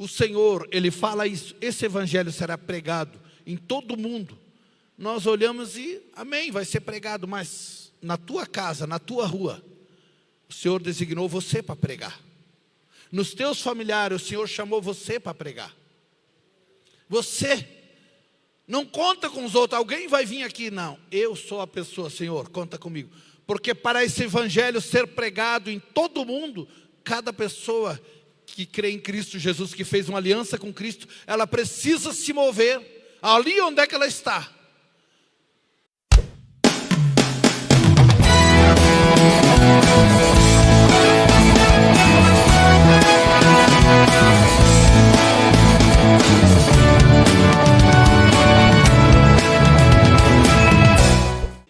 o Senhor, Ele fala isso, esse evangelho será pregado em todo o mundo. Nós olhamos e, amém, vai ser pregado, mas na tua casa, na tua rua, o Senhor designou você para pregar. Nos teus familiares, o Senhor chamou você para pregar. Você não conta com os outros, alguém vai vir aqui, não. Eu sou a pessoa, Senhor, conta comigo. Porque para esse evangelho ser pregado em todo o mundo, cada pessoa que crê em Cristo Jesus, que fez uma aliança com Cristo, ela precisa se mover ali onde é que ela está.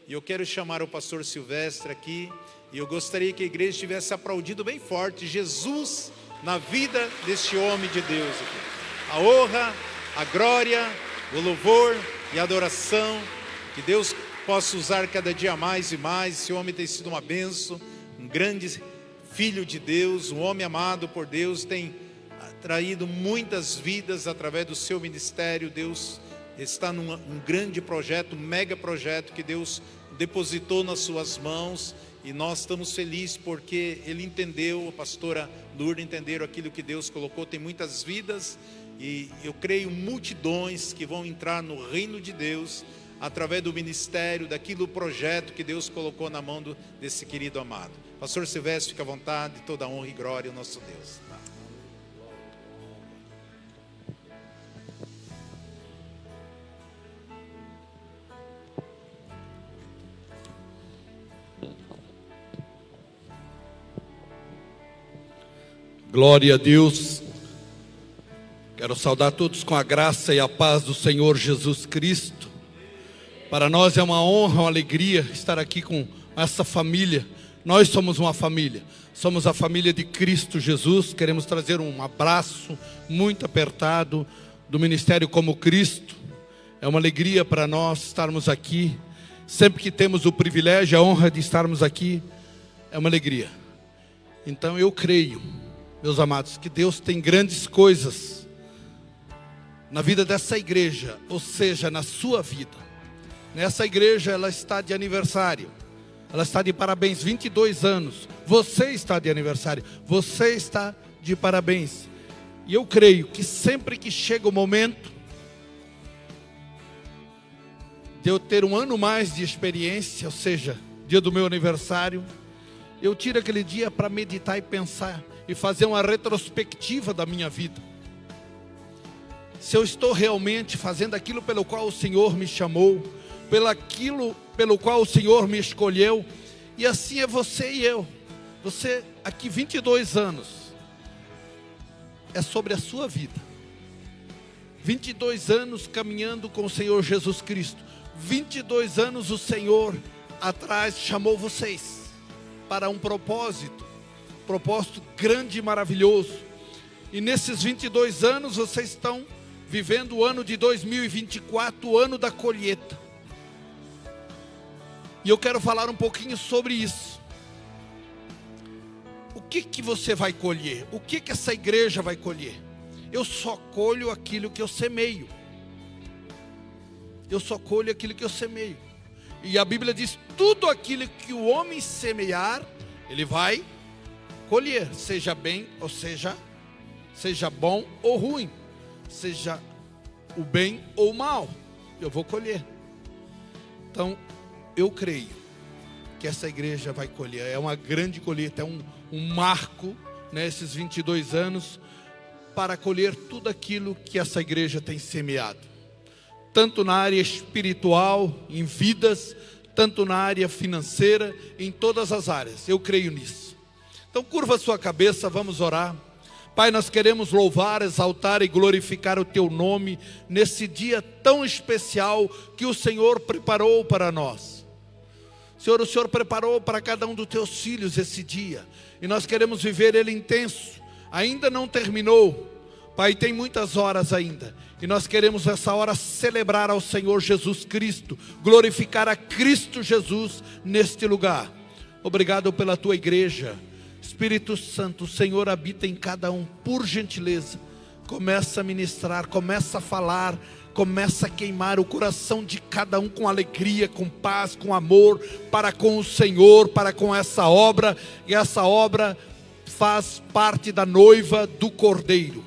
E eu quero chamar o pastor Silvestre aqui, e eu gostaria que a igreja tivesse aplaudido bem forte Jesus na vida deste homem de Deus aqui. A honra, a glória, o louvor e a adoração, que Deus possa usar cada dia mais e mais. Esse homem tem sido uma bênção, um grande filho de Deus, um homem amado por Deus, tem traído muitas vidas através do seu ministério. Deus está num grande projeto, um mega projeto que Deus depositou nas suas mãos, e nós estamos felizes porque ele entendeu, a pastora Lourdes entenderam aquilo que Deus colocou. Tem muitas vidas, e eu creio multidões que vão entrar no reino de Deus através do ministério, daquilo projeto que Deus colocou na mão desse querido amado. Pastor Silvestre, fica à vontade, toda honra e glória ao nosso Deus. Glória a Deus. Quero saudar todos com a graça e a paz do Senhor Jesus Cristo. Para nós é uma honra, uma alegria estar aqui com essa família. Nós somos uma família, somos a família de Cristo Jesus. Queremos trazer um abraço muito apertado do Ministério Como Cristo. É uma alegria para nós estarmos aqui. Sempre que temos o privilégio, a honra de estarmos aqui, é uma alegria. Então eu creio, meus amados, que Deus tem grandes coisas na vida dessa igreja, ou seja, na sua vida. Nessa igreja, ela está de aniversário, ela está de parabéns, 22 anos. Você está de aniversário, você está de parabéns. E eu creio que sempre que chega o momento de eu ter um ano mais de experiência, ou seja, dia do meu aniversário, eu tiro aquele dia para meditar e pensar, e fazer uma retrospectiva da minha vida. Se eu estou realmente fazendo aquilo pelo qual o Senhor me chamou, pelo qual o Senhor me escolheu. E assim é você e eu. Você aqui 22 anos, é sobre a sua vida. 22 anos caminhando com o Senhor Jesus Cristo. 22 anos o Senhor atrás chamou vocês para um propósito grande e maravilhoso. E nesses 22 anos vocês estão vivendo o ano de 2024, o ano da colheita. E eu quero falar um pouquinho sobre isso. O que você vai colher? O que essa igreja vai colher? Eu só colho aquilo que eu semeio. Eu só colho aquilo que eu semeio. E a Bíblia diz, tudo aquilo que o homem semear, ele vai colher, seja bem ou seja bom ou ruim, seja o bem ou o mal, eu vou colher. Então, eu creio que essa igreja vai colher, é uma grande colheita, é um marco, nesses 22 anos, para colher tudo aquilo que essa igreja tem semeado, tanto na área espiritual, em vidas, tanto na área financeira, em todas as áreas, eu creio nisso. Então curva a sua cabeça, vamos orar. Pai, nós queremos louvar, exaltar e glorificar o Teu nome nesse dia tão especial que o Senhor preparou para nós. Senhor, o Senhor preparou para cada um dos Teus filhos esse dia, e nós queremos viver ele intenso. Ainda não terminou, Pai, tem muitas horas ainda, e nós queremos essa hora celebrar ao Senhor Jesus Cristo, glorificar a Cristo Jesus neste lugar. Obrigado pela Tua igreja. Espírito Santo, o Senhor habita em cada um, por gentileza, começa a ministrar, começa a falar, começa a queimar o coração de cada um com alegria, com paz, com amor, para com o Senhor, para com essa obra, e essa obra faz parte da noiva do Cordeiro.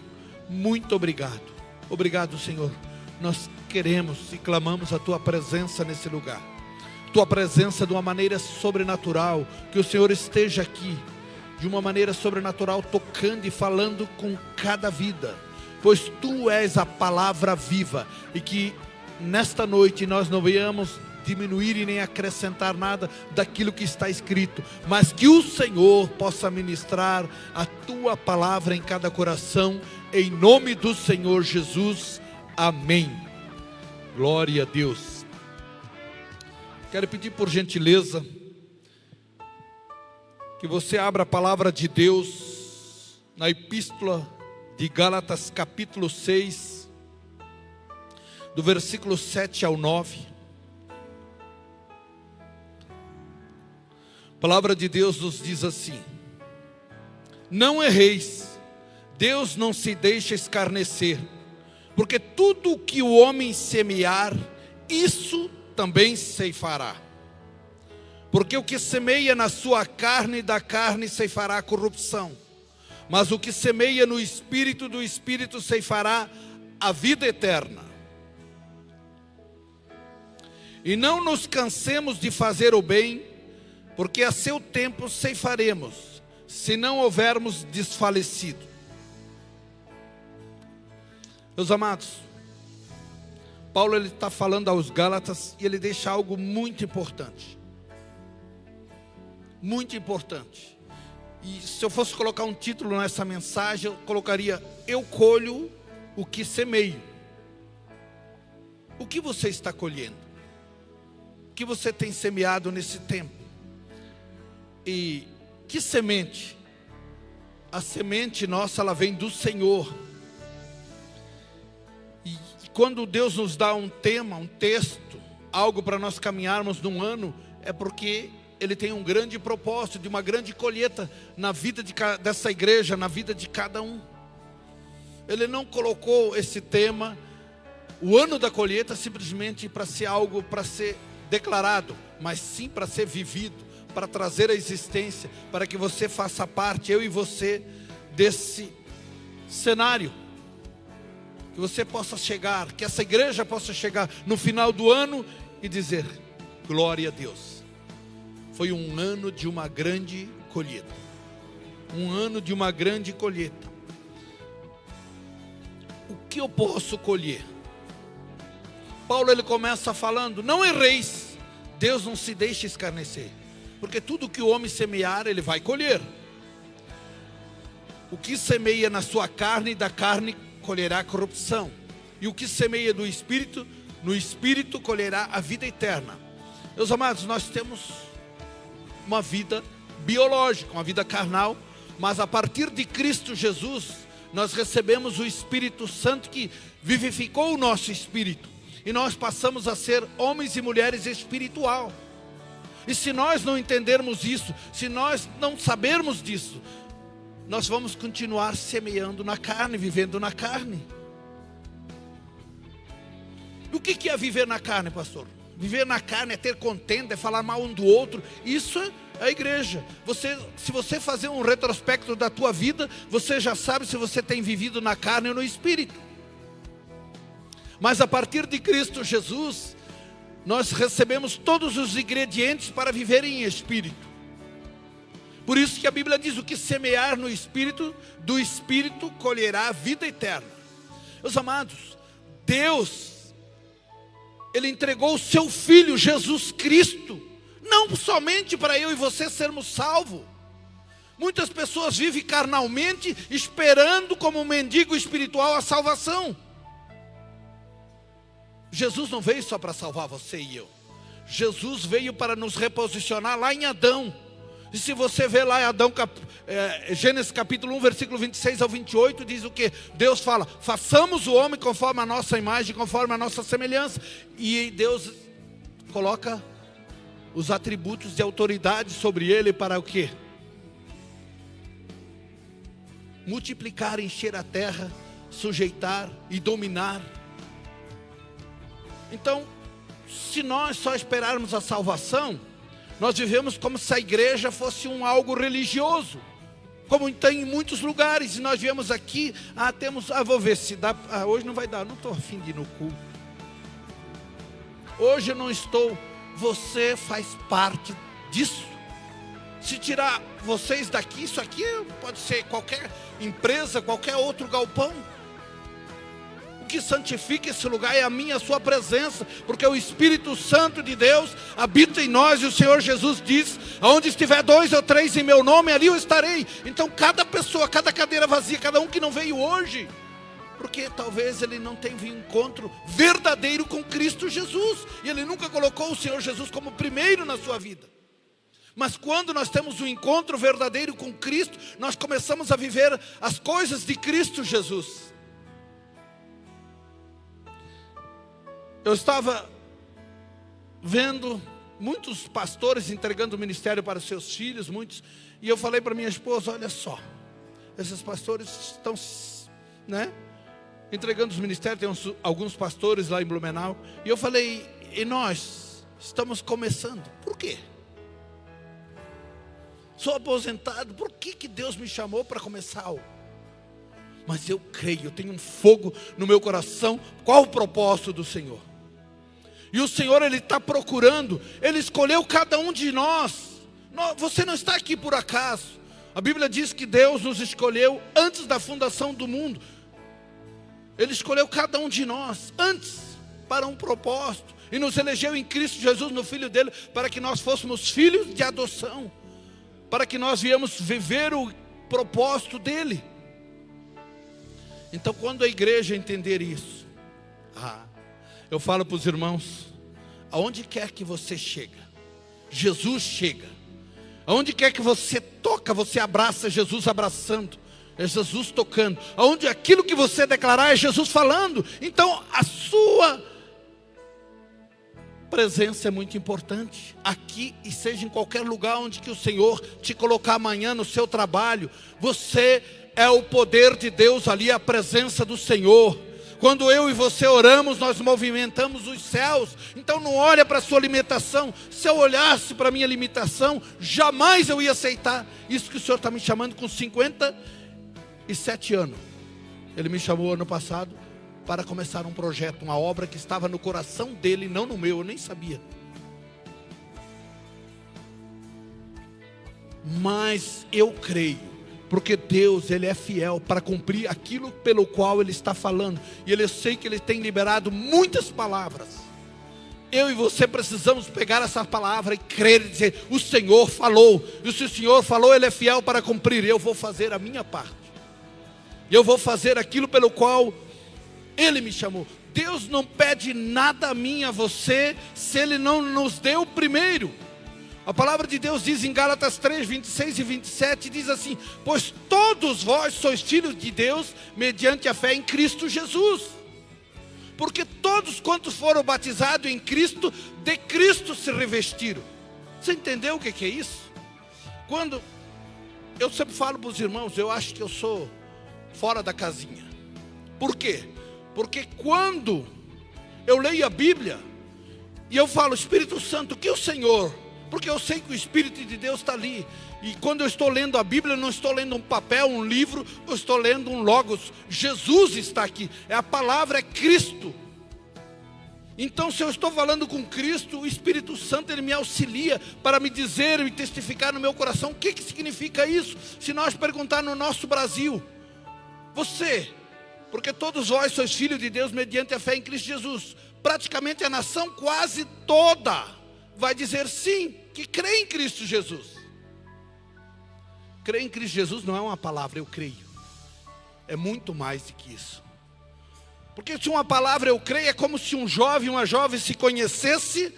Muito obrigado. Obrigado, Senhor. Nós queremos e clamamos a Tua presença nesse lugar. Tua presença de uma maneira sobrenatural. Que o Senhor esteja aqui de uma maneira sobrenatural, tocando e falando com cada vida. Pois Tu és a palavra viva. E que nesta noite nós não venhamos diminuir e nem acrescentar nada daquilo que está escrito, mas que o Senhor possa ministrar a Tua palavra em cada coração, em nome do Senhor Jesus, amém. Glória a Deus. Quero pedir por gentileza que você abra a palavra de Deus na epístola de Gálatas capítulo 6, do versículo 7 ao 9. A palavra de Deus nos diz assim: não erreis, Deus não se deixa escarnecer, porque tudo o que o homem semear, isso também ceifará. Porque o que semeia na sua carne, da carne ceifará a corrupção, mas o que semeia no Espírito, do Espírito ceifará a vida eterna. E não nos cansemos de fazer o bem, porque a seu tempo ceifaremos, se não houvermos desfalecido. Meus amados, Paulo ele está falando aos Gálatas e ele deixa algo muito importante. Muito importante. E se eu fosse colocar um título nessa mensagem, eu colocaria: eu colho o que semeio. O que você está colhendo? O que você tem semeado nesse tempo? E que semente? A semente nossa, ela vem do Senhor. E quando Deus nos dá um tema, um texto, algo para nós caminharmos num ano, é porque Ele tem um grande propósito, de uma grande colheita na vida dessa igreja, na vida de cada um. Ele não colocou esse tema, o ano da colheita, simplesmente para ser algo para ser declarado, mas sim para ser vivido, para trazer a existência, para que você faça parte, eu e você, desse cenário. Que você possa chegar, que essa igreja possa chegar no final do ano e dizer: glória a Deus. Foi um ano de uma grande colheita. Um ano de uma grande colheita. O que eu posso colher? Paulo ele começa falando: não erreis, Deus não se deixa escarnecer. Porque tudo que o homem semear, ele vai colher. O que semeia na sua carne, da carne colherá corrupção. E o que semeia do Espírito, no Espírito colherá a vida eterna. Meus amados, nós temos uma vida biológica, uma vida carnal, mas a partir de Cristo Jesus, nós recebemos o Espírito Santo que vivificou o nosso espírito. E nós passamos a ser homens e mulheres espiritual. E se nós não entendermos isso, se nós não sabermos disso, nós vamos continuar semeando na carne, vivendo na carne. E o que é viver na carne, pastor? Viver na carne é ter contenda, é falar mal um do outro. Isso é a igreja. Se você fazer um retrospecto da tua vida, você já sabe se você tem vivido na carne ou no Espírito. Mas a partir de Cristo Jesus, nós recebemos todos os ingredientes para viver em Espírito. Por isso que a Bíblia diz: o que semear no Espírito, do Espírito colherá a vida eterna. Meus amados, Deus, Ele entregou o seu Filho Jesus Cristo, não somente para eu e você sermos salvos. Muitas pessoas vivem carnalmente, esperando como um mendigo espiritual a salvação. Jesus não veio só para salvar você e eu. Jesus veio para nos reposicionar lá em Adão. E se você vê lá em Adão, Gênesis capítulo 1, versículo 26 ao 28, diz o que? Deus fala: façamos o homem conforme a nossa imagem, conforme a nossa semelhança. E Deus coloca os atributos de autoridade sobre ele para o quê? Multiplicar, encher a terra, sujeitar e dominar. Então, se nós só esperarmos a salvação, nós vivemos como se a igreja fosse algo religioso, como tem em muitos lugares. E nós viemos aqui, vou ver se dá, hoje não vai dar, não estou a fim de ir no culto. Hoje eu não estou, você faz parte disso. Se tirar vocês daqui, isso aqui pode ser qualquer empresa, qualquer outro galpão. O que santifica esse lugar é a minha, a sua presença, porque o Espírito Santo de Deus habita em nós, e o Senhor Jesus diz: aonde estiver 2 ou 3 em meu nome, ali eu estarei. Então cada pessoa, cada cadeira vazia, cada um que não veio hoje, porque talvez ele não tenha um encontro verdadeiro com Cristo Jesus, e ele nunca colocou o Senhor Jesus como primeiro na sua vida. Mas quando nós temos um encontro verdadeiro com Cristo, nós começamos a viver as coisas de Cristo Jesus. Eu estava vendo muitos pastores entregando o ministério para os seus filhos, muitos, e eu falei para minha esposa: olha só, esses pastores estão, entregando os ministérios. Tem alguns pastores lá em Blumenau, e eu falei: e nós estamos começando, por quê? Sou aposentado, por que Deus me chamou para começar algo? Mas eu creio, eu tenho um fogo no meu coração. Qual o propósito do Senhor? E o Senhor, Ele está procurando, Ele escolheu cada um de nós. Você não está aqui por acaso. A Bíblia diz que Deus nos escolheu antes da fundação do mundo. Ele escolheu cada um de nós antes, para um propósito, e nos elegeu em Cristo Jesus, no Filho dele, para que nós fôssemos filhos de adoção, para que nós viemos viver o propósito dele. Então, quando a igreja entender isso, eu falo para os irmãos: aonde quer que você chega, Jesus chega. Aonde quer que você toca, você abraça Jesus abraçando, é Jesus tocando. Aonde aquilo que você declarar é Jesus falando. Então a sua presença é muito importante, aqui e seja em qualquer lugar onde que o Senhor te colocar amanhã no seu trabalho. Você é o poder de Deus ali, a presença do Senhor. Quando eu e você oramos, nós movimentamos os céus. Então não olha para a sua limitação. Se eu olhasse para a minha limitação, jamais eu ia aceitar isso que o Senhor está me chamando com 57 anos. Ele me chamou ano passado para começar um projeto, uma obra que estava no coração dele, não no meu, eu nem sabia. Mas eu creio, porque Deus, Ele é fiel para cumprir aquilo pelo qual Ele está falando. E eu sei que Ele tem liberado muitas palavras. Eu e você precisamos pegar essa palavra e crer e dizer: o Senhor falou. E se o Senhor falou, Ele é fiel para cumprir. Eu vou fazer a minha parte. Eu vou fazer aquilo pelo qual Ele me chamou. Deus não pede nada a mim, a você, se Ele não nos deu primeiro. A palavra de Deus diz em Gálatas 3, 26 e 27, diz assim: pois todos vós sois filhos de Deus, mediante a fé em Cristo Jesus. Porque todos quantos foram batizados em Cristo, de Cristo se revestiram. Você entendeu o que é isso? Quando eu sempre falo para os irmãos, eu acho que eu sou fora da casinha. Por quê? Porque quando eu leio a Bíblia, e eu falo: Espírito Santo, o que o Senhor... Porque eu sei que o Espírito de Deus está ali. E quando eu estou lendo a Bíblia, eu não estou lendo um papel, um livro, eu estou lendo um Logos. Jesus está aqui, a palavra é Cristo. Então, se eu estou falando com Cristo, o Espírito Santo, Ele me auxilia para me dizer e testificar no meu coração o que significa isso. Se nós perguntar no nosso Brasil, você, porque todos vós sois filhos de Deus mediante a fé em Cristo Jesus, praticamente a nação quase toda vai dizer sim, que crê em Cristo Jesus. Crer em Cristo Jesus não é uma palavra, eu creio. É muito mais do que isso. Porque se uma palavra eu creio, é como se um jovem e uma jovem se conhecesse,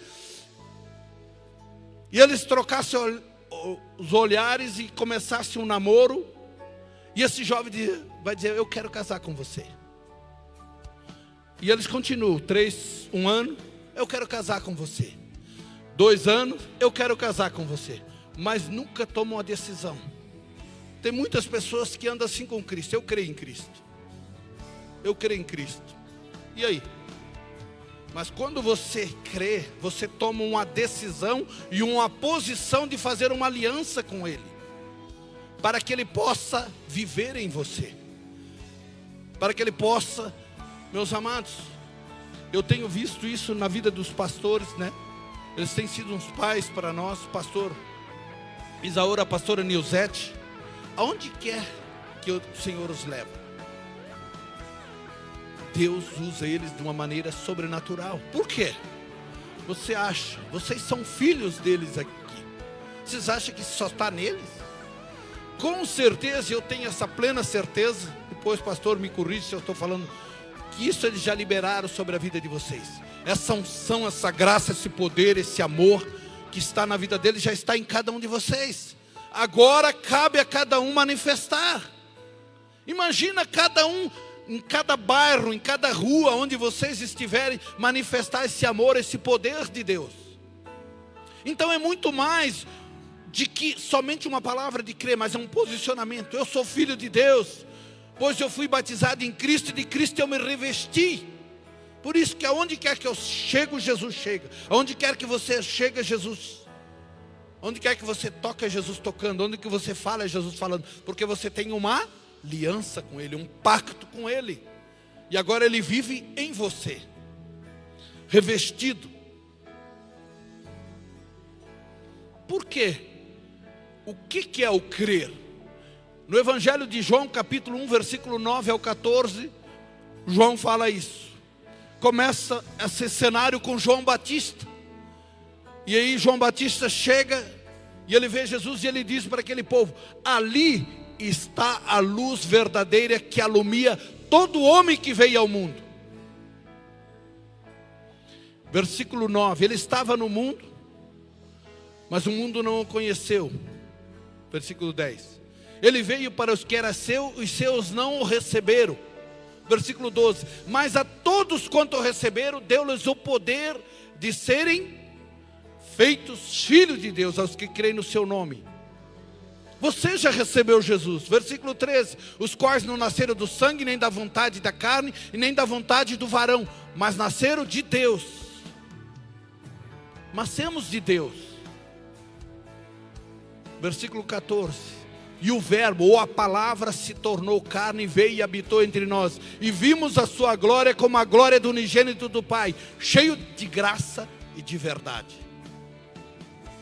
e eles trocassem os olhares e começassem um namoro, e esse jovem vai dizer: eu quero casar com você. E eles continuam, 1 ano, eu quero casar com você. 2 anos, eu quero casar com você. Mas nunca tomam uma decisão. Tem muitas pessoas que andam assim com Cristo. Eu creio em Cristo. eu creio em Cristo. E aí? Mas quando você crê, você toma uma decisão e uma posição de fazer uma aliança com Ele, para que Ele possa viver em você, para que Ele possa, meus amados, eu tenho visto isso na vida dos pastores, né? Eles têm sido uns pais para nós, pastor Isaura, a pastora Nilzete, aonde quer que o Senhor os leva, Deus usa eles de uma maneira sobrenatural. Por quê? Você acha, vocês são filhos deles aqui, vocês acham que só está neles? Com certeza, eu tenho essa plena certeza, depois pastor me corrige se eu estou falando, que isso eles já liberaram sobre a vida de vocês. Essa unção, essa graça, esse poder, esse amor que está na vida deles já está em cada um de vocês. Agora cabe a cada um manifestar. Imagina cada um, em cada bairro, em cada rua onde vocês estiverem, manifestar esse amor, esse poder de Deus. Então é muito mais de que somente uma palavra de crer, mas é um posicionamento. Eu sou filho de Deus, pois eu fui batizado em Cristo, e de Cristo eu me revesti. Por isso que aonde quer que eu chego, Jesus chega. Aonde quer que você chega, Jesus. Onde quer que você toca, é Jesus tocando. Onde que você fala, é Jesus falando. Porque você tem uma aliança com Ele, um pacto com Ele. E agora Ele vive em você, revestido. Por quê? O que é o crer? No Evangelho de João, capítulo 1, versículo 9 ao 14, João fala isso. Começa esse cenário com João Batista. E aí João Batista chega e ele vê Jesus e ele diz para aquele povo: ali está a luz verdadeira que alumia todo homem que veio ao mundo. Versículo 9, ele estava no mundo, mas o mundo não o conheceu. Versículo 10, ele veio para os que eram seus, os seus não o receberam. Versículo 12, mas a todos quanto o receberam, deu-lhes o poder de serem feitos filhos de Deus, aos que creem no seu nome. Você já recebeu Jesus. Versículo 13, os quais não nasceram do sangue, nem da vontade da carne, e nem da vontade do varão, mas nasceram de Deus. Nascemos de Deus. Versículo 14, e o verbo, ou a palavra, se tornou carne e veio e habitou entre nós, e vimos a sua glória como a glória do unigênito do Pai, cheio de graça e de verdade.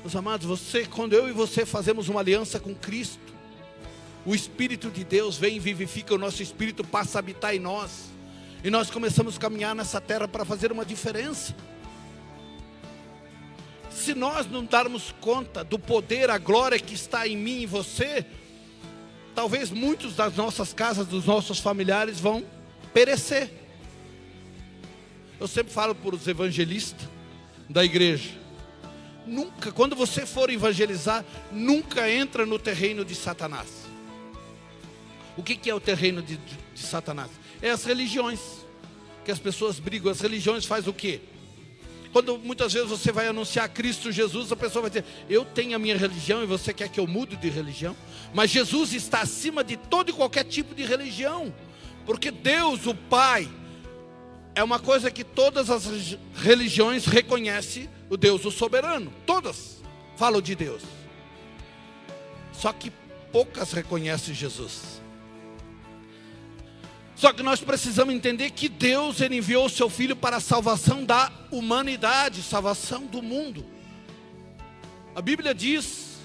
Meus amados, quando eu e você fazemos uma aliança com Cristo, o Espírito de Deus vem e vivifica o nosso espírito, passa a habitar em nós, e nós começamos a caminhar nessa terra para fazer uma diferença. Se nós não darmos conta do poder, a glória que está em mim e você, talvez muitos das nossas casas, dos nossos familiares vão perecer. Eu sempre falo para os evangelistas da igreja: nunca, quando você for evangelizar, nunca entra no terreno de Satanás. O que é o terreno de Satanás? É as religiões, que as pessoas brigam. As religiões fazem o quê? Quando muitas vezes você vai anunciar Cristo Jesus, a pessoa vai dizer: eu tenho a minha religião e você quer que eu mude de religião? Mas Jesus está acima de todo e qualquer tipo de religião, porque Deus, o Pai, é uma coisa que todas as religiões reconhecem, o Deus, o soberano. Todas falam de Deus, só que poucas reconhecem Jesus. Só que nós precisamos entender que Deus, Ele enviou o seu Filho para a salvação da humanidade, salvação do mundo. A Bíblia diz,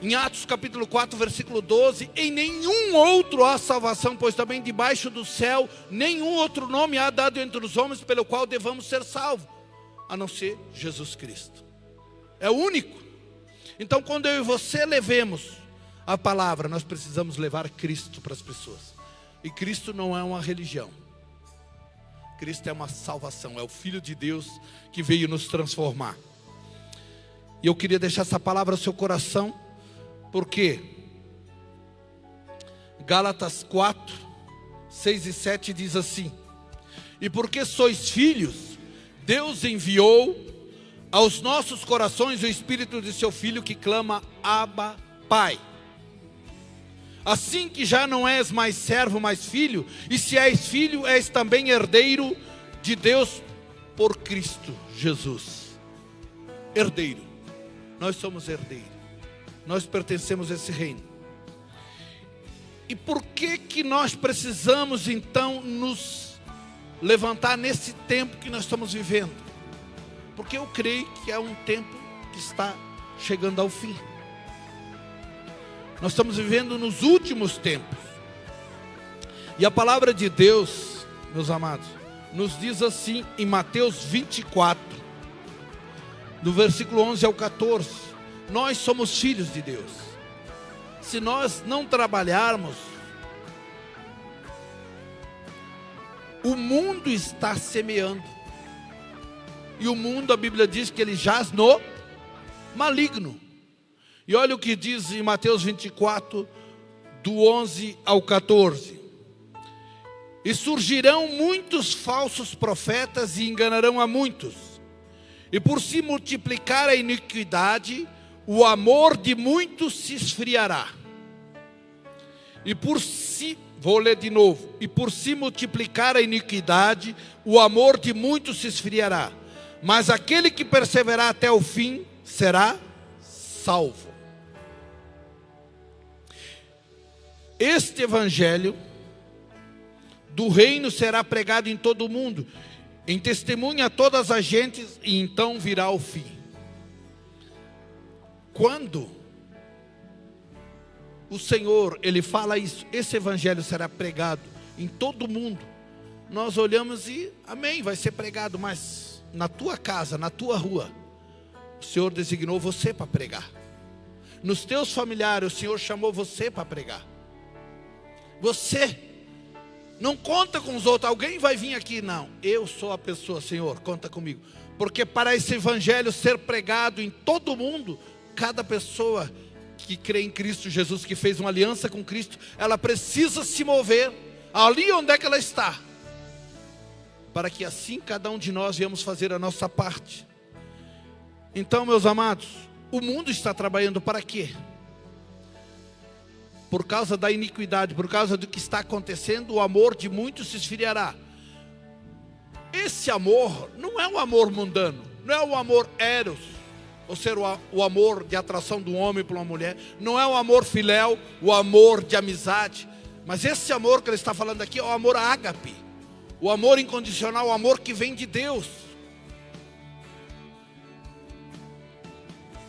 em Atos capítulo 4, versículo 12, em nenhum outro há salvação, pois também debaixo do céu, nenhum outro nome há dado entre os homens, pelo qual devamos ser salvos, a não ser Jesus Cristo. É o único. Então quando eu e você levemos a palavra, nós precisamos levar Cristo para as pessoas. E Cristo não é uma religião. Cristo é uma salvação. É o Filho de Deus que veio nos transformar. E eu queria deixar essa palavra no seu coração, porque Gálatas 4, 6 e 7 diz assim: e porque sois filhos, Deus enviou aos nossos corações o Espírito de seu Filho, que clama: Abba, Pai. Assim que já não és mais servo, mas filho, e se és filho, és também herdeiro de Deus por Cristo Jesus. Herdeiro. Nós somos herdeiros. Nós pertencemos a esse reino. E por que nós precisamos então nos levantar nesse tempo que nós estamos vivendo? Porque eu creio que é um tempo que está chegando ao fim. Nós estamos vivendo nos últimos tempos. E a palavra de Deus, meus amados, nos diz assim em Mateus 24, do versículo 11 ao 14. Nós somos filhos de Deus. Se nós não trabalharmos, o mundo está semeando. E o mundo, a Bíblia diz que ele jaz no maligno. E olha o que diz em Mateus 24, do 11 ao 14. E surgirão muitos falsos profetas e enganarão a muitos. E por se multiplicar a iniquidade, o amor de muitos se esfriará. Vou ler de novo. E por se multiplicar a iniquidade, o amor de muitos se esfriará. Mas aquele que perseverar até o fim será salvo. Este evangelho do reino será pregado em todo o mundo, em testemunha a todas as gentes, e então virá o fim. Quando o Senhor, Ele fala isso, esse evangelho será pregado em todo o mundo, nós olhamos e, amém, vai ser pregado, mas na tua casa, na tua rua, o Senhor designou você para pregar. Nos teus familiares, o Senhor chamou você para pregar. Você não conta com os outros, alguém vai vir aqui, não, eu sou a pessoa, Senhor, conta comigo, porque para esse evangelho ser pregado em todo o mundo, cada pessoa que crê em Cristo Jesus, que fez uma aliança com Cristo, ela precisa se mover ali onde é que ela está, para que assim cada um de nós viemos fazer a nossa parte. Então, meus amados, o mundo está trabalhando para quê? Por causa da iniquidade, por causa do que está acontecendo, o amor de muitos se esfriará. Esse amor não é um amor mundano, não é o amor eros, ou seja, o amor de atração do homem por uma mulher, não é o amor filéu, o amor de amizade, mas esse amor que ele está falando aqui é o amor ágape, o amor incondicional, o amor que vem de Deus.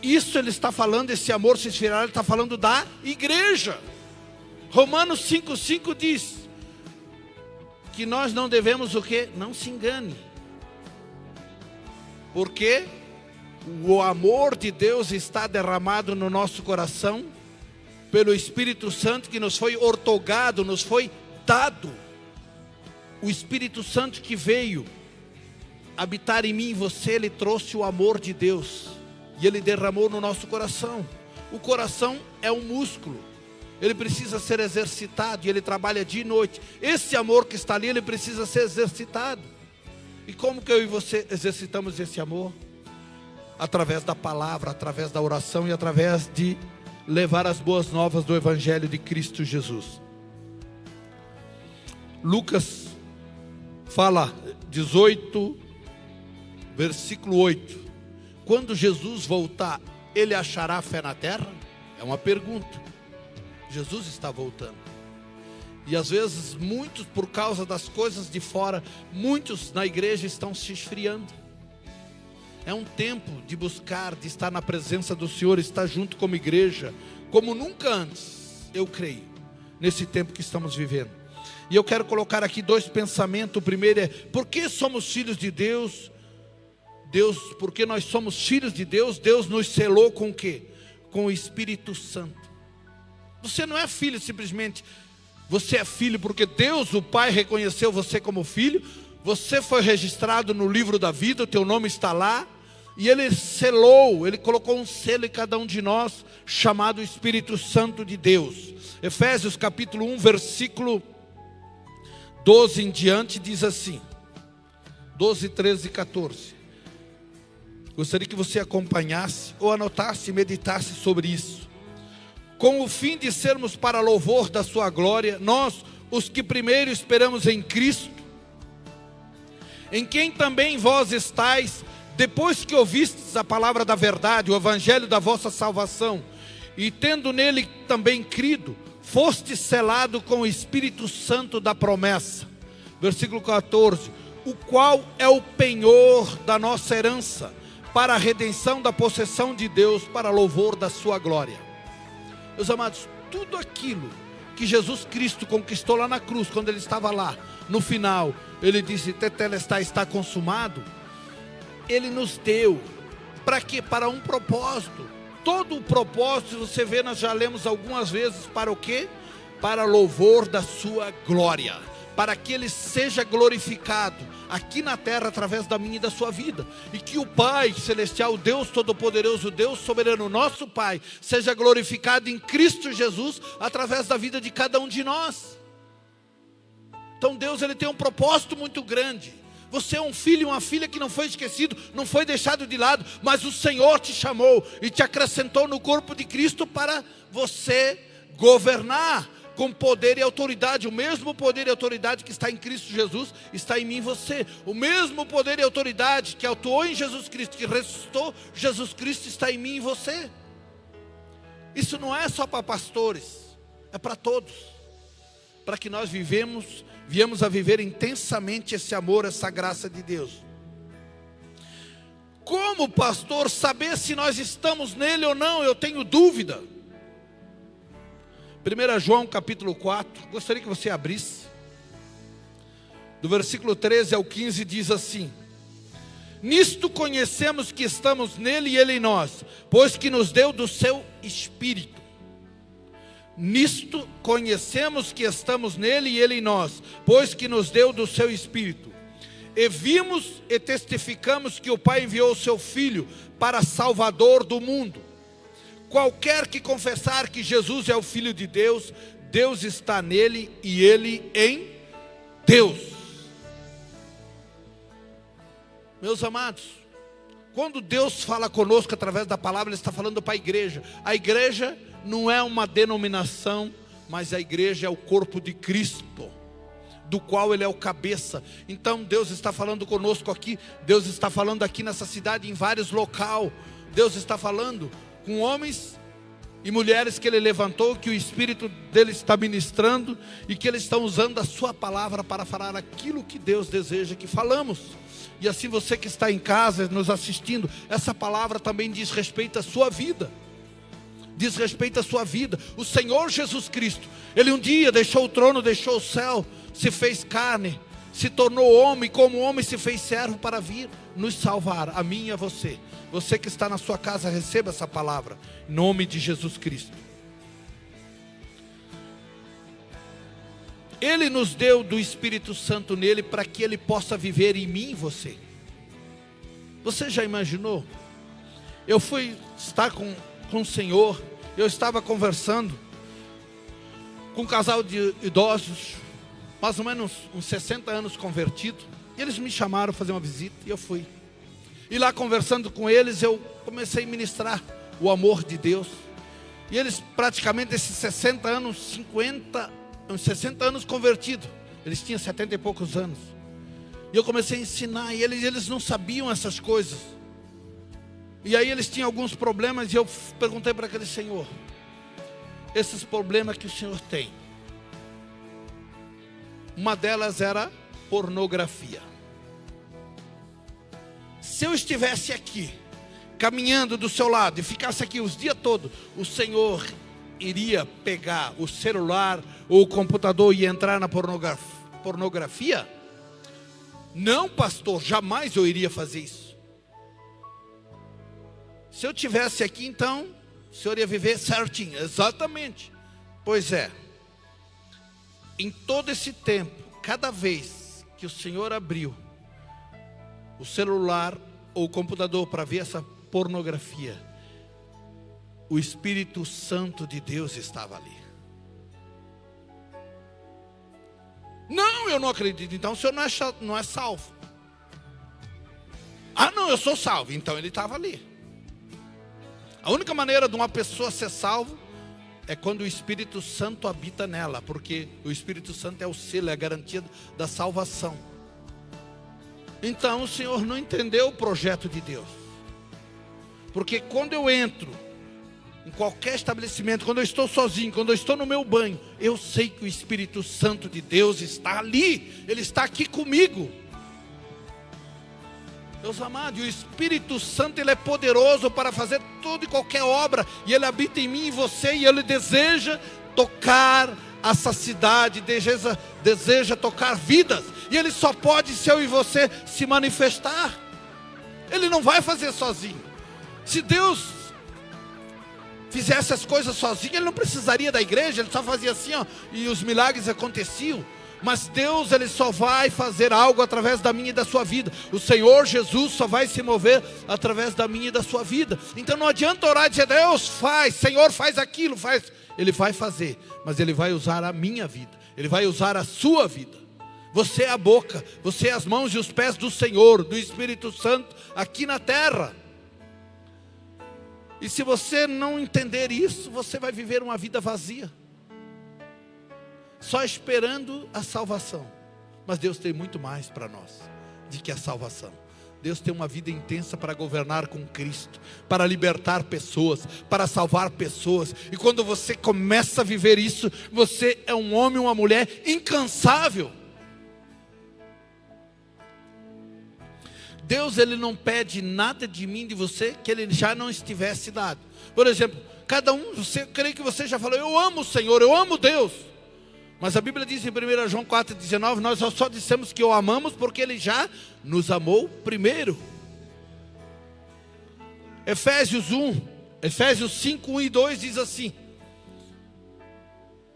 Isso ele está falando, esse amor se esfriará, ele está falando da igreja. Romanos 5,5 diz que nós não devemos o quê? Não se engane. Porque o amor de Deus está derramado no nosso coração pelo Espírito Santo que nos foi outorgado, nos foi dado. O Espírito Santo que veio habitar em mim e você, ele trouxe o amor de Deus e ele derramou no nosso coração. O coração é um músculo, ele precisa ser exercitado e ele trabalha dia e noite. Esse amor que está ali, ele precisa ser exercitado. E como que eu e você exercitamos esse amor? Através da palavra, através da oração e através de levar as boas novas do Evangelho de Cristo Jesus. Lucas fala, 18, versículo 8. Quando Jesus voltar, ele achará fé na terra? É uma pergunta. Jesus está voltando. E às vezes muitos, por causa das coisas de fora, muitos na igreja estão se esfriando. É um tempo de buscar, de estar na presença do Senhor, estar junto como igreja, como nunca antes, eu creio, nesse tempo que estamos vivendo. E eu quero colocar aqui dois pensamentos. O primeiro é, por que somos filhos de Deus? Porque nós somos filhos de Deus, Deus nos selou com o quê? Com o Espírito Santo. Você não é filho simplesmente, você é filho porque Deus, o Pai, reconheceu você como filho. Você foi registrado no livro da vida, o teu nome está lá. E Ele selou, Ele colocou um selo em cada um de nós, chamado Espírito Santo de Deus. Efésios capítulo 1, versículo 12 em diante, diz assim, 12, 13 e 14. Gostaria que você acompanhasse, ou anotasse e meditasse sobre isso. com o fim de sermos para louvor da sua glória, nós, os que primeiro esperamos em Cristo, em quem também vós estáis, depois que ouvistes a palavra da verdade, o evangelho da vossa salvação, e tendo nele também crido, foste selado com o Espírito Santo da promessa. Versículo 14, o qual é o penhor da nossa herança, para a redenção da possessão de Deus, para louvor da sua glória. Meus amados, tudo aquilo que Jesus Cristo conquistou lá na cruz, quando ele estava lá, no final, ele disse, tetelestai, está consumado, ele nos deu, para quê? Para um propósito. Todo o propósito, você vê, nós já lemos algumas vezes, para o quê? Para louvor da sua glória, para que ele seja glorificado aqui na terra através da minha e da sua vida, e que o Pai celestial, Deus todo-poderoso, Deus soberano, nosso Pai, seja glorificado em Cristo Jesus através da vida de cada um de nós. Então Deus, ele tem um propósito muito grande. Você é um filho e uma filha que não foi esquecido, não foi deixado de lado, mas o Senhor te chamou e te acrescentou no corpo de Cristo para você governar com poder e autoridade. O mesmo poder e autoridade que está em Cristo Jesus está em mim e você. O mesmo poder e autoridade que atuou em Jesus Cristo, que ressuscitou Jesus Cristo, está em mim e você. Isso não é só para pastores, é para todos, para que nós viemos a viver intensamente esse amor, essa graça de Deus. Como pastor saber se nós estamos nele ou não? Eu tenho dúvida. 1 João capítulo 4, gostaria que você abrisse, do versículo 13 ao 15 diz assim: nisto conhecemos que estamos nele e ele em nós, pois que nos deu do seu Espírito. Nisto conhecemos que estamos nele e ele em nós, pois que nos deu do seu Espírito. E vimos e testificamos que o Pai enviou o seu Filho para Salvador do mundo. Qualquer que confessar que Jesus é o Filho de Deus, Deus está nele e ele em Deus. Meus amados, quando Deus fala conosco através da palavra, ele está falando para a igreja. A igreja não é uma denominação, mas a igreja é o corpo de Cristo, do qual ele é o cabeça. Então Deus está falando conosco aqui, Deus está falando aqui nessa cidade, em vários locais. Deus está falando com homens e mulheres que ele levantou, que o Espírito dele está ministrando, e que eles estão usando a sua palavra para falar aquilo que Deus deseja que falamos. E assim você que está em casa nos assistindo, essa palavra também diz respeito à sua vida. Diz respeito à sua vida. O Senhor Jesus Cristo, ele um dia deixou o trono, deixou o céu, se fez carne, se tornou homem, como homem se fez servo para vir nos salvar, a mim e a você. Você que está na sua casa, receba essa palavra, em nome de Jesus Cristo. Ele nos deu do Espírito Santo nele, para que ele possa viver em mim e você. Você já imaginou? Eu fui estar com o Senhor, eu estava conversando com um casal de idosos, mais ou menos uns 60 anos convertidos, e eles me chamaram para fazer uma visita, e eu fui. E lá conversando com eles, eu comecei a ministrar o amor de Deus. E eles praticamente, esses 60 anos, 60 anos convertidos, eles tinham 70 e poucos anos. E eu comecei a ensinar, e eles não sabiam essas coisas. E aí eles tinham alguns problemas, e eu perguntei para aquele senhor: esses problemas que o senhor tem, uma delas era pornografia. Se eu estivesse aqui, caminhando do seu lado, e ficasse aqui os dias todos, o senhor iria pegar o celular ou o computador e entrar na pornografia? Não, pastor, jamais eu iria fazer isso. Se eu tivesse aqui, então, o senhor ia viver certinho. Exatamente. Pois é. Em todo esse tempo, cada vez que o senhor abriu o celular ou o computador para ver essa pornografia, o Espírito Santo de Deus estava ali. Não, eu não acredito. Então o senhor não é salvo. Ah, não, eu sou salvo. Então ele estava ali. A única maneira de uma pessoa ser salvo é quando o Espírito Santo habita nela, porque o Espírito Santo é o selo, é a garantia da salvação. Então o Senhor não entendeu o projeto de Deus, porque quando eu entro em qualquer estabelecimento, quando eu estou sozinho, quando eu estou no meu banho, eu sei que o Espírito Santo de Deus está ali, Ele está aqui comigo. Meus amados, o Espírito Santo, Ele é poderoso para fazer toda e qualquer obra, e Ele habita em mim e você, e Ele deseja tocar essa cidade, deseja tocar vidas, e Ele só pode, se eu e você, se manifestar. Ele não vai fazer sozinho. Se Deus fizesse as coisas sozinho, Ele não precisaria da igreja, Ele só fazia assim, ó, e os milagres aconteciam. Mas Deus, Ele só vai fazer algo através da minha e da sua vida. O Senhor Jesus só vai se mover através da minha e da sua vida. Então não adianta orar e dizer, Deus faz, Senhor faz aquilo, faz. Ele vai fazer, mas Ele vai usar a minha vida, Ele vai usar a sua vida. Você é a boca, você é as mãos e os pés do Senhor, do Espírito Santo aqui na terra. E se você não entender isso, você vai viver uma vida vazia, só esperando a salvação. Mas Deus tem muito mais para nós do que a salvação. Deus tem uma vida intensa para governar com Cristo, para libertar pessoas, para salvar pessoas. E quando você começa a viver isso, você é um homem, uma mulher incansável. Deus, Ele não pede nada de mim, de você, que Ele já não estivesse dado. Por exemplo, cada um, eu creio que você já falou, eu amo o Senhor, eu amo Deus. Mas a Bíblia diz em 1 João 4,19, nós só dissemos que o amamos porque Ele já nos amou primeiro. Efésios 5, 1 e 2 diz assim,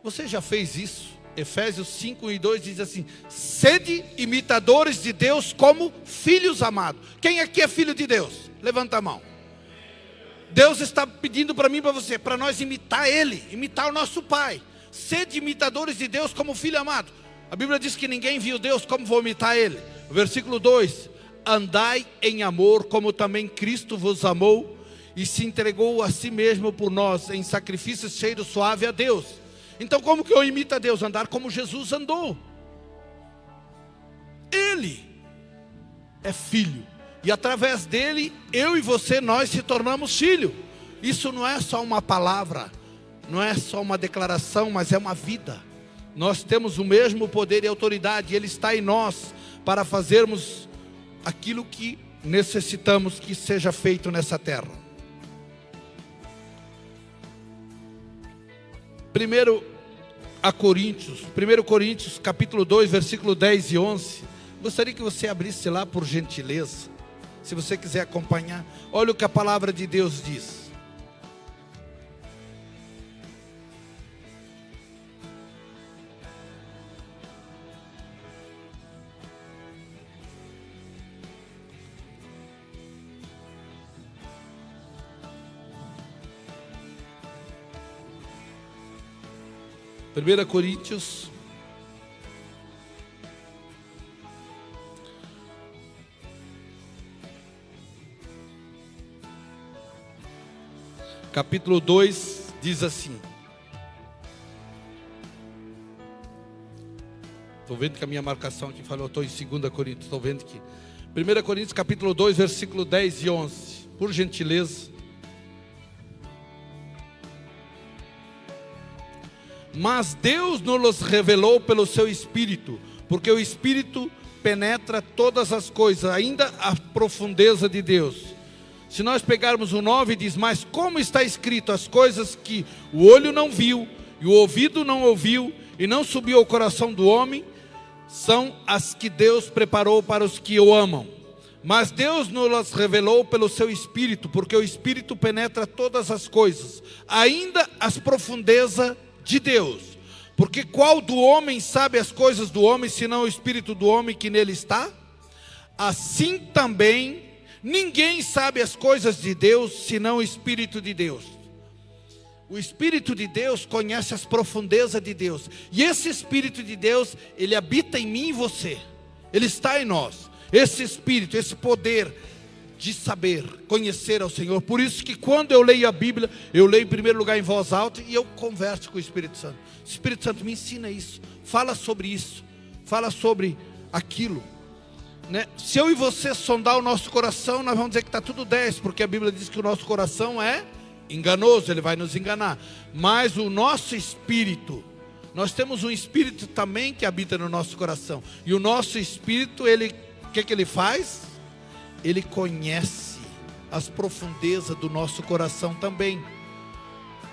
você já fez isso? Efésios 5, 1 e 2 diz assim, sede imitadores de Deus como filhos amados. Quem aqui é filho de Deus? Levanta a mão. Deus está pedindo para mim e para você, para nós imitar Ele, imitar o nosso Pai. Sede imitadores de Deus como filho amado. A Bíblia diz que ninguém viu Deus, como vou imitar Ele? Versículo 2, andai em amor, como também Cristo vos amou, e se entregou a si mesmo por nós, em sacrifício cheiro suave a Deus. Então como que eu imito a Deus? Andar como Jesus andou. Ele é filho, e através dele, eu e você, nós se tornamos filho. Isso não é só uma palavra, não é só uma declaração, mas é uma vida. Nós temos o mesmo poder e autoridade, Ele está em nós, para fazermos aquilo que necessitamos que seja feito nessa terra. 1 Coríntios capítulo 2, versículo 10 e 11. Gostaria que você abrisse lá por gentileza, se você quiser acompanhar. Olha o que a palavra de Deus diz. Primeira Coríntios capítulo 2 diz assim. Estou vendo que a minha marcação aqui falou, eu estou em 2 Coríntios, estou vendo que 1 Coríntios capítulo 2, versículo 10 e 11, por gentileza. Mas Deus nos revelou pelo seu Espírito, porque o Espírito penetra todas as coisas, ainda a profundeza de Deus. Se nós pegarmos o 9, diz, mas como está escrito, as coisas que o olho não viu, e o ouvido não ouviu, e não subiu ao coração do homem, são as que Deus preparou para os que o amam. Mas Deus nos revelou pelo seu Espírito, porque o Espírito penetra todas as coisas, ainda as profundezas de Deus. Porque qual do homem sabe as coisas do homem, senão o Espírito do homem que nele está? Assim também, ninguém sabe as coisas de Deus, senão o Espírito de Deus. O Espírito de Deus conhece as profundezas de Deus. E esse Espírito de Deus, ele habita em mim e você. Ele está em nós. Esse Espírito, esse poder de saber, conhecer ao Senhor. Por isso que quando eu leio a Bíblia, eu leio em primeiro lugar em voz alta e eu converso com o Espírito Santo. Espírito Santo, me ensina isso, fala sobre isso, fala sobre aquilo, né? Se eu e você sondar o nosso coração, nós vamos dizer que está tudo 10, porque a Bíblia diz que o nosso coração é enganoso, ele vai nos enganar. Mas o nosso espírito, nós temos um espírito também que habita no nosso coração. E o nosso espírito, o que ele faz? Ele conhece as profundezas do nosso coração também.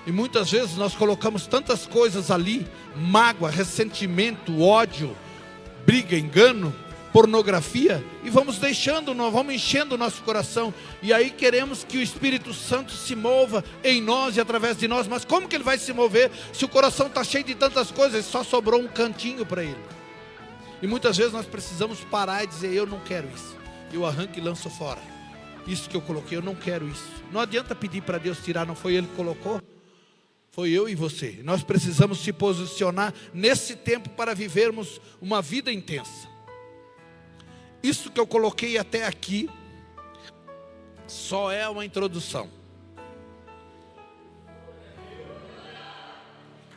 E muitas vezes nós colocamos tantas coisas ali, mágoa, ressentimento, ódio, briga, engano, pornografia, e vamos deixando, nós vamos enchendo o nosso coração, e aí queremos que o Espírito Santo se mova em nós e através de nós. Mas como que ele vai se mover se o coração está cheio de tantas coisas e só sobrou um cantinho para ele? E muitas vezes nós precisamos parar e dizer: eu não quero isso, eu arranco e lanço fora isso que eu coloquei, eu não quero isso. Não adianta pedir para Deus tirar, não foi Ele que colocou, foi eu e você. Nós precisamos se posicionar nesse tempo para vivermos uma vida intensa. Isso que eu coloquei até aqui só é uma introdução.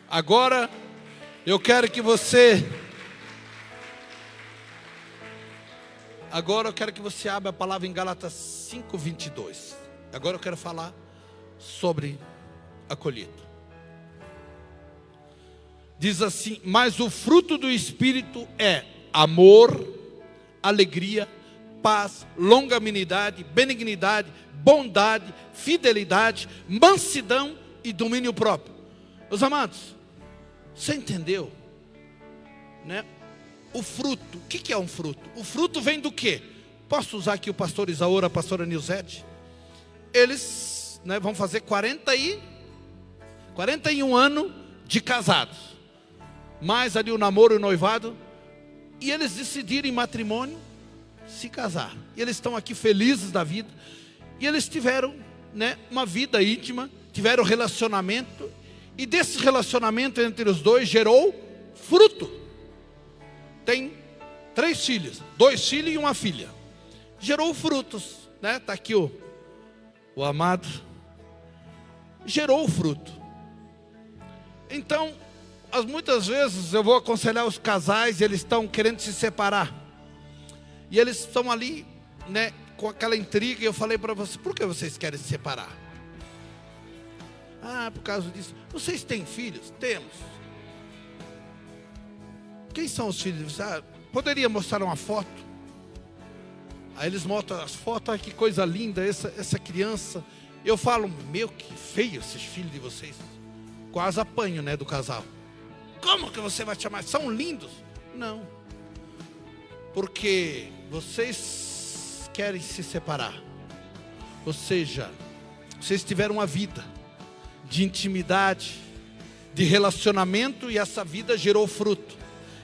Agora eu quero que você abra a palavra em Gálatas 5:22. Agora eu quero falar sobre a colheita. Diz assim: mas o fruto do Espírito é amor, alegria, paz, longanimidade, benignidade, bondade, fidelidade, mansidão e domínio próprio. Meus amados, você entendeu, né? O fruto, o que é um fruto? O fruto vem do quê? Posso usar aqui o pastor Isaura, a pastora Nilzete? Eles, né, vão fazer 41 anos de casados, mais ali o namoro e o noivado, e eles decidiram em matrimônio se casar. E eles estão aqui felizes da vida. E eles tiveram, né, uma vida íntima, tiveram relacionamento. E desse relacionamento entre os dois gerou fruto. Tem 3 filhos, 2 filhos e uma filha. Gerou frutos, né? Está aqui o amado. Gerou fruto. Então, muitas vezes eu vou aconselhar os casais, eles estão querendo se separar, e eles estão ali, né, com aquela intriga. E eu falei para vocês: por que vocês querem se separar? Ah, por causa disso. Vocês têm filhos? Temos. Quem são os filhos? Ah, poderia mostrar uma foto? Aí eles mostram as fotos. Ah, que coisa linda essa criança. Eu falo: meu, que feio esses filhos de vocês. Quase apanho, né, do casal. Como que você vai chamar? São lindos? Não. Porque vocês querem se separar. Ou seja, vocês tiveram uma vida de intimidade, de relacionamento, e essa vida gerou fruto.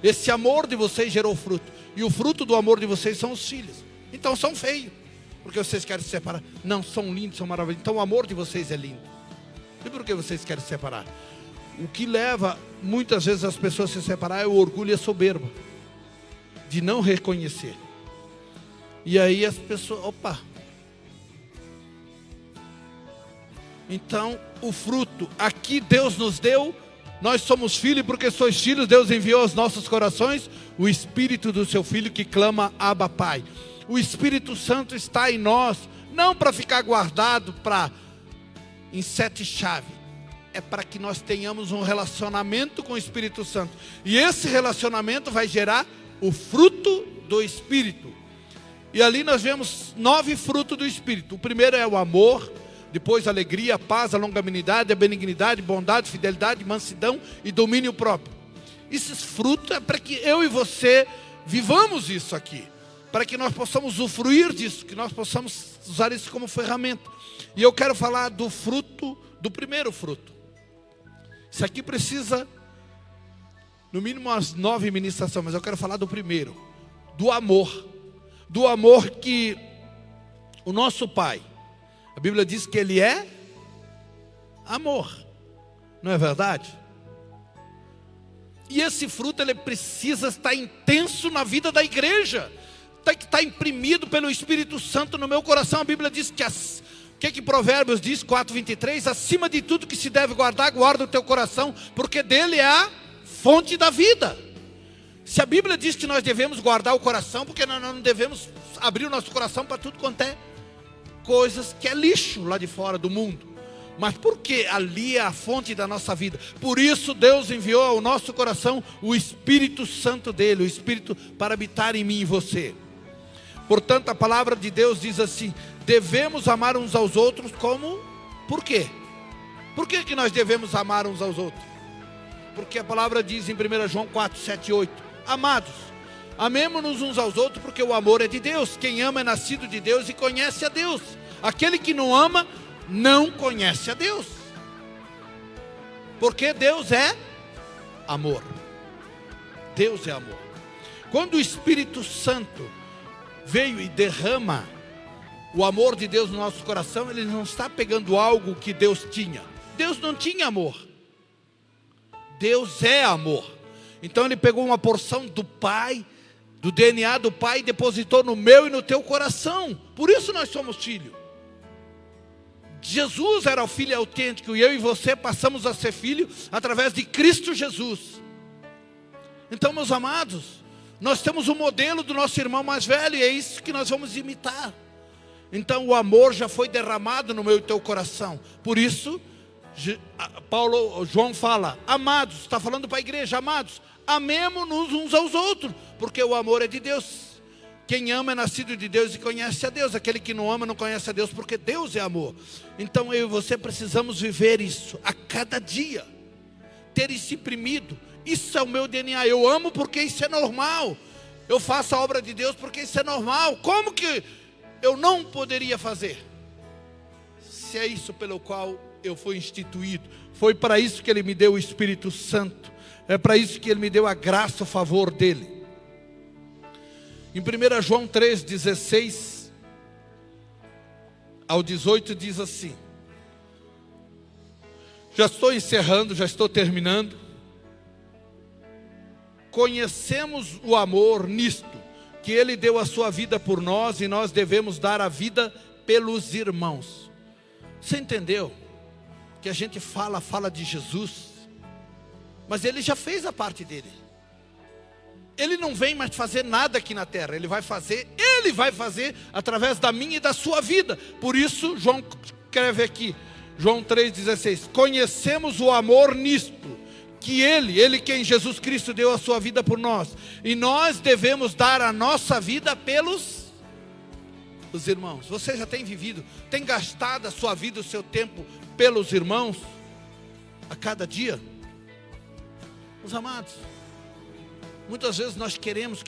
Esse amor de vocês gerou fruto. E o fruto do amor de vocês são os filhos. Então são feios, porque vocês querem se separar. Não, são lindos, são maravilhosos. Então o amor de vocês é lindo. E por que vocês querem se separar? O que leva muitas vezes as pessoas a se separar é o orgulho e a soberba, de não reconhecer. E aí as pessoas, opa. Então o fruto, aqui Deus nos deu. Nós somos filhos, e porque sois filhos, Deus enviou aos nossos corações o Espírito do seu Filho, que clama: Abba, Pai. O Espírito Santo está em nós, não para ficar guardado em 7 chaves. É para que nós tenhamos um relacionamento com o Espírito Santo. E esse relacionamento vai gerar o fruto do Espírito. E ali nós vemos 9 frutos do Espírito. O primeiro é o amor, depois a alegria, a paz, a longanimidade, a benignidade, bondade, fidelidade, mansidão e domínio próprio. Esses frutos é para que eu e você vivamos isso aqui, para que nós possamos usufruir disso, que nós possamos usar isso como ferramenta. E eu quero falar do fruto, do primeiro fruto. Isso aqui precisa, no mínimo, umas 9 ministrações, mas eu quero falar do primeiro, do amor. Do amor que o nosso Pai, a Bíblia diz que Ele é amor, não é verdade? E esse fruto, ele precisa estar intenso na vida da igreja. tem que estar imprimido pelo Espírito Santo no meu coração. A Bíblia diz que o que Provérbios diz, 4:23, acima de tudo que se deve guardar, guarda o teu coração, porque dele é a fonte da vida. Se a Bíblia diz que nós devemos guardar o coração, porque nós não devemos abrir o nosso coração para tudo quanto é coisas que é lixo lá de fora do mundo. Mas porque ali é a fonte da nossa vida. Por isso Deus enviou ao nosso coração o Espírito Santo dele, o Espírito para habitar em mim e você. Portanto, a palavra de Deus diz assim: devemos amar uns aos outros como... Por quê? Por que nós devemos amar uns aos outros? Porque a palavra diz em 1 João 4, 7 e 8: amados, amemo-nos uns aos outros, porque o amor é de Deus. Quem ama é nascido de Deus e conhece a Deus. Aquele que não ama, não conhece a Deus. Porque Deus é amor. Deus é amor. Quando o Espírito Santo veio e derrama o amor de Deus no nosso coração, ele não está pegando algo que Deus tinha. Deus não tinha amor. Deus é amor. Então ele pegou uma porção do Pai, do DNA do Pai, e depositou no meu e no teu coração. Por isso nós somos filhos. Jesus era o filho autêntico, e eu e você passamos a ser filho através de Cristo Jesus. Então, meus amados, nós temos o modelo do nosso irmão mais velho, e é isso que nós vamos imitar. Então o amor já foi derramado no meu e teu coração. Por isso João fala: amados, está falando para a igreja, amados, amemo-nos uns aos outros, porque o amor é de Deus. Quem ama é nascido de Deus e conhece a Deus. Aquele que não ama não conhece a Deus, porque Deus é amor. Então eu e você precisamos viver isso a cada dia, ter isso imprimido. Isso é o meu DNA. Eu amo porque isso é normal. Eu faço a obra de Deus porque isso é normal. Como que eu não poderia fazer? Se é isso pelo qual eu fui instituído. Foi para isso que Ele me deu o Espírito Santo. É para isso que Ele me deu a graça, o favor dEle. Em 1 João 3, 16 ao 18 diz assim. Já estou encerrando, já estou terminando. Conhecemos o amor nisto, que Ele deu a sua vida por nós, e nós devemos dar a vida pelos irmãos. Você entendeu? Que a gente fala de Jesus, mas Ele já fez a parte dele. Ele não vem mais fazer nada aqui na terra. Ele vai fazer através da minha e da sua vida. Por isso João escreve aqui, João 3,16: conhecemos o amor nisto, que Ele quem Jesus Cristo deu a sua vida por nós, e nós devemos dar a nossa vida pelos os irmãos. Você já tem vivido, tem gastado a sua vida, o seu tempo pelos irmãos, a cada dia? Os amados, muitas vezes nós queremos.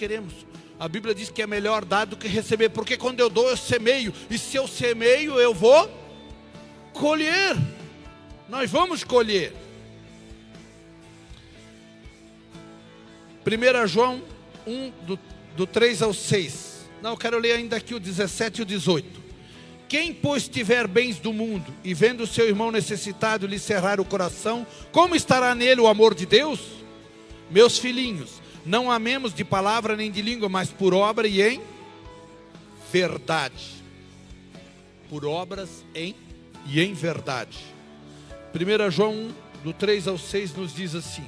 A Bíblia diz que é melhor dar do que receber, porque quando eu dou, eu semeio, e se eu semeio, eu vou colher. Nós vamos colher. 1 João 1, do 3 ao 6. Não, eu quero ler ainda aqui o 17 e o 18. Quem, pois, tiver bens do mundo, e vendo o seu irmão necessitado lhe cerrar o coração, como estará nele o amor de Deus? Meus filhinhos, não amemos de palavra nem de língua, mas por obra e em verdade. Por obras e em verdade. 1 João 1, do 3 ao 6 nos diz assim: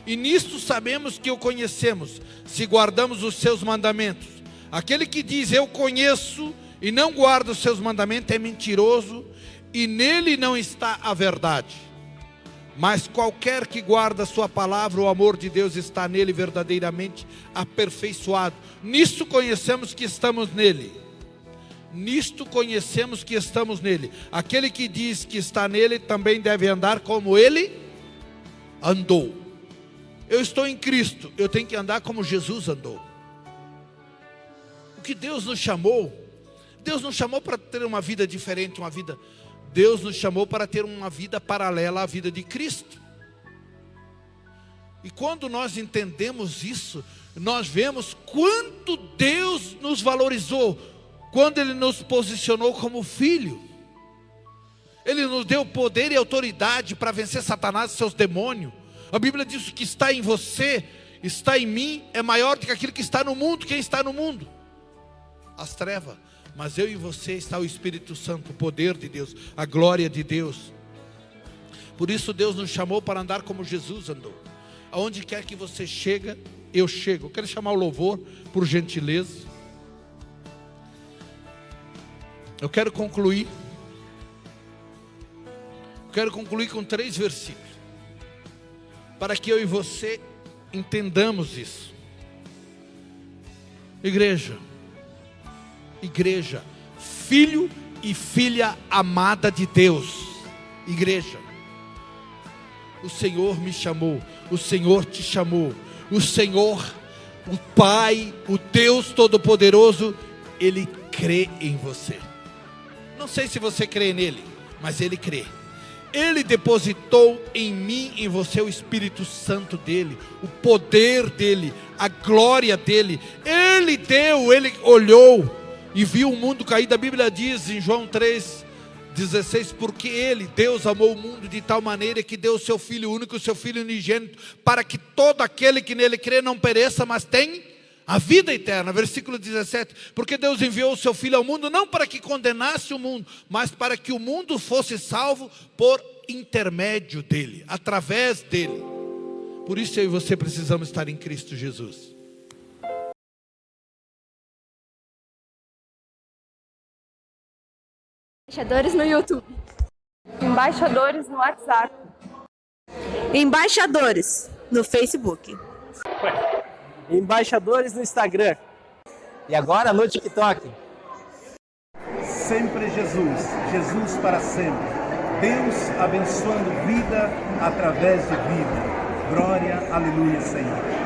e nisto sabemos que o conhecemos, se guardamos os seus mandamentos. Aquele que diz eu conheço e não guarda os seus mandamentos é mentiroso, e nele não está a verdade. Mas qualquer que guarda a sua palavra, o amor de Deus está nele verdadeiramente aperfeiçoado. Nisto conhecemos que estamos nele. Nisto conhecemos que estamos nele. Aquele que diz que está nele também deve andar como ele andou. Eu estou em Cristo, eu tenho que andar como Jesus andou. O que Deus nos chamou para ter uma vida diferente, Deus nos chamou para ter uma vida paralela à vida de Cristo. E quando nós entendemos isso, nós vemos quanto Deus nos valorizou, quando Ele nos posicionou como filho. Ele nos deu poder e autoridade para vencer Satanás e seus demônios. A Bíblia diz que está em você, está em mim, é maior do que aquilo que está no mundo. Quem está no mundo? as trevas. Mas eu e você está o Espírito Santo, o poder de Deus, a glória de Deus. Por isso Deus nos chamou para andar como Jesus andou. Aonde quer que você chega, eu chego. Eu quero chamar o louvor, por gentileza. Eu quero concluir. Quero concluir com 3 versículos, para que eu e você entendamos isso. Igreja, filho e filha amada de Deus. Igreja, o Senhor me chamou, o Senhor te chamou, o Senhor, o Pai, o Deus Todo-Poderoso, Ele crê em você. Não sei se você crê nele, mas Ele crê. Ele depositou em mim, em você, o Espírito Santo dele, o poder dele, a glória dele. Ele deu, ele olhou e viu o mundo caído. A Bíblia diz em João 3,16: porque ele, Deus, amou o mundo de tal maneira que deu o seu Filho único, o seu Filho unigênito, para que todo aquele que nele crê não pereça, mas tenha a vida eterna. Versículo 17: porque Deus enviou o seu Filho ao mundo, não para que condenasse o mundo, mas para que o mundo fosse salvo por intermédio dele, através dele. Por isso eu e você precisamos estar em Cristo Jesus. Embaixadores no YouTube. Embaixadores no WhatsApp. Embaixadores no Facebook. Embaixadores no Instagram. E agora no TikTok. Sempre Jesus, Jesus para sempre. Deus abençoando vida através de vida. Glória, aleluia, Senhor.